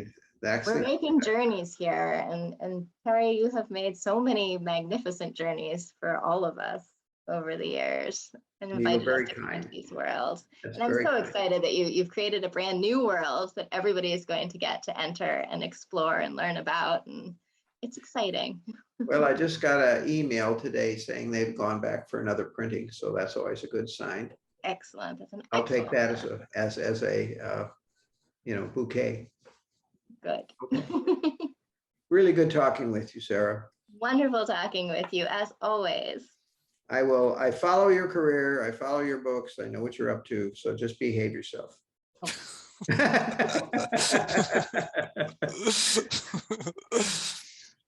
we're making journeys here, and Terry, you have made so many magnificent journeys for all of us over the years and invited us to come into these worlds. And I'm so excited that you've created a brand new world that everybody is going to get to enter and explore and learn about, and it's exciting. Well, I just got an email today saying they've gone back for another printing, so that's always a good sign. Excellent. That's an I'll take that sign. as a you know, bouquet. Good. Okay. Really good talking with you, Sarah. Wonderful talking with you, as always. I follow your career. I follow your books. I know what you're up to. So just behave yourself.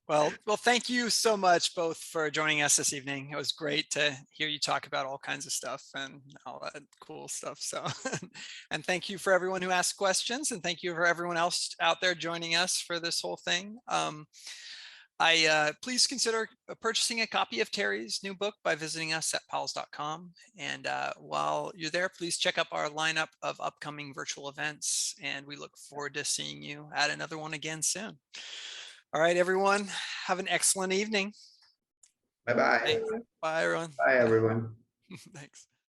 Well, thank you so much both for joining us this evening. It was great to hear you talk about all kinds of stuff and all that cool stuff. So, and thank you for everyone who asked questions, and thank you for everyone else out there joining us for this whole thing. Please consider purchasing a copy of Terry's new book by visiting us at powells.com. And while you're there, please check up our lineup of upcoming virtual events. And we look forward to seeing you at another one again soon. All right, everyone, have an excellent evening. Bye-bye. Bye, everyone. Bye, everyone. Thanks.